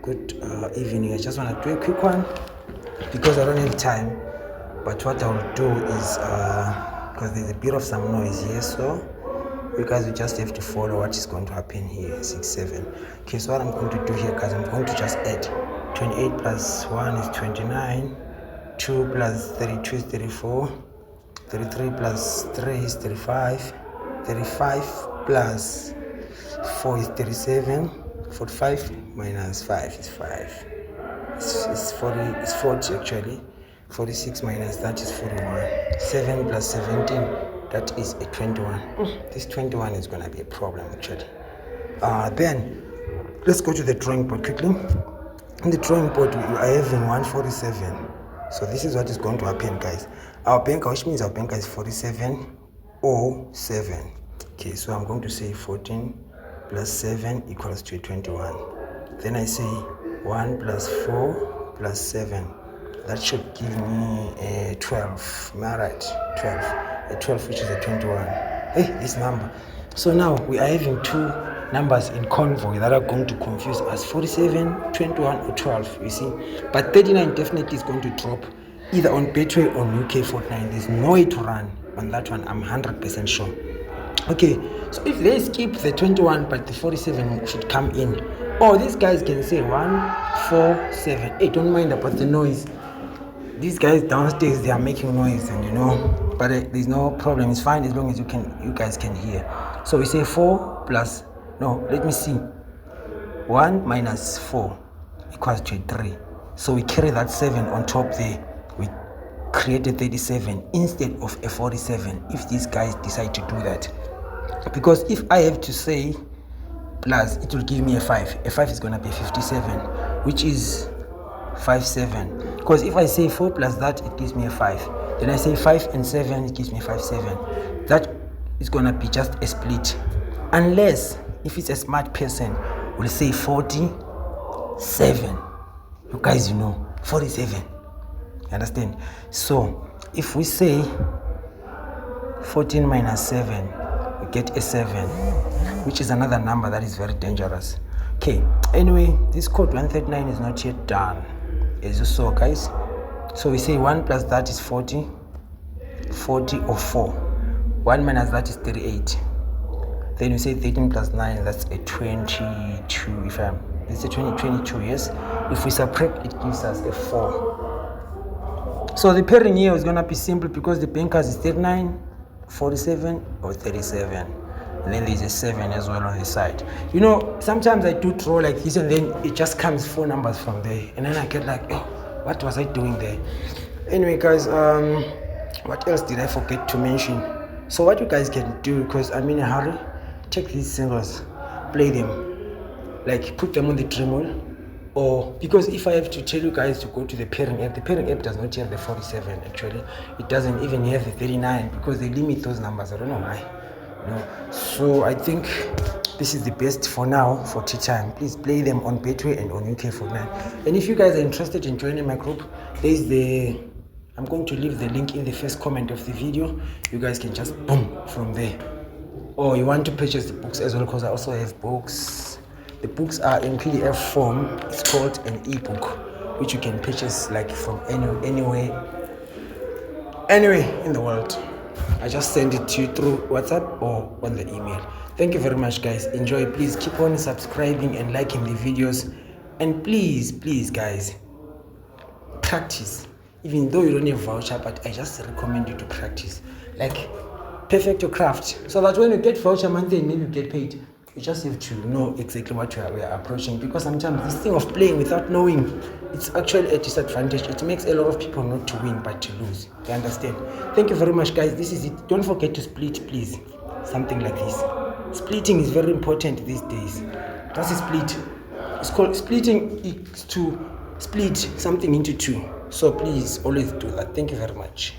Good evening. I just want to do a quick one because I don't have time. But what I'll do is, because there's a bit of some noise here, so you guys will just have to follow what is going to happen here. 6, 7. Okay, so what I'm going to do here, guys, I'm going to just add 28 plus 1 is 29, 2 plus 32 is 34, 33 plus 3 is 35, 35 plus 4 is 37, 45 minus 5 is 5. It's 40 actually. 46 minus that is 41. 7 plus 17, that is a 21. This 21 is going to be a problem actually. Then let's go to the drawing board quickly. In the drawing board we are having 147. So this is what is going to happen, guys. Our banker, which means our banker is 4707. Okay, so I'm going to say 14 plus 7 equals to 21. Then I say 1 plus 4 plus 7. That should give me 12. Am I right? 12. A 12, which is a 21. Hey, this number. So now we are having two numbers in convoy that are going to confuse us: 47, 21, or 12. You see, but 39 definitely is going to drop either on Betway or UK49. There's no way to run on that one. I'm 100% sure. Okay, so if they skip the 21 but the 47 should come in, or these guys can say 1, 4, 7. Hey, don't mind about the noise. These guys downstairs, they are making noise, and but there's no problem. It's fine as long as you guys can hear. So we say 4 plus, no, let me see, 1 minus 4 equals to 3. So we carry that 7 on top there. We create a 37 instead of a 47 if these guys decide to do that. Because if I have to say plus, it will give me a 5. A 5 is going to be 57, which is 57. Because if I say 4 plus that, it gives me a 5. Then I say 5 and 7, it gives me 5, 7. That is going to be just a split. Unless, if it's a smart person, will say 47. You guys, 47. You understand? So, if we say 14 minus 7, we get a 7, which is another number that is very dangerous. Okay, anyway, this code 139 is not yet done, as you saw, guys. So we say 1 plus that is 40 or 4. 1 minus that is 38. Then we say 13 plus 9, that's a 22. It's a 22, yes. If we subtract, it gives us a 4. So the pairing here is going to be simple because the bankers is 39, 47, or 37. And then there's a 7 as well on the side. Sometimes I do draw like this and then it just comes 4 numbers from there. And then I get like, oh, what was I doing there? Anyway, guys, what else did I forget to mention? So what you guys can do, because I'm in a hurry, take these singles, play them, like put them on the Dremel. Or because if I have to tell you guys to go to the pairing app does not have the 47 actually. It doesn't even have the 39 because they limit those numbers. I don't know why. So I think this is the best for now for tea time. Please play them on Betway and on UK49. And if you guys are interested in joining my group, I'm going to leave the link in the first comment of the video. You guys can just boom from there. Or you want to purchase the books as well, because I also have books. The books are in PDF form. It's called an ebook, which you can purchase like from anywhere in the world. I just send it to you through WhatsApp or on the email. Thank you very much, guys. Enjoy. Please keep on subscribing and liking the videos. And please, guys, practice. Even though you don't have voucher, but I just recommend you to practice. Like, perfect your craft. So that when you get voucher monthly and maybe you get paid, you just have to know exactly what we are approaching. Because sometimes this thing of playing without knowing, it's actually a disadvantage. It makes a lot of people not to win but to lose. You understand? Thank you very much, guys. This is it. Don't forget to split, please. Something like this. Splitting is very important these days. That's a split. It's called splitting. Is to split something into two. So please always do that. Thank you very much.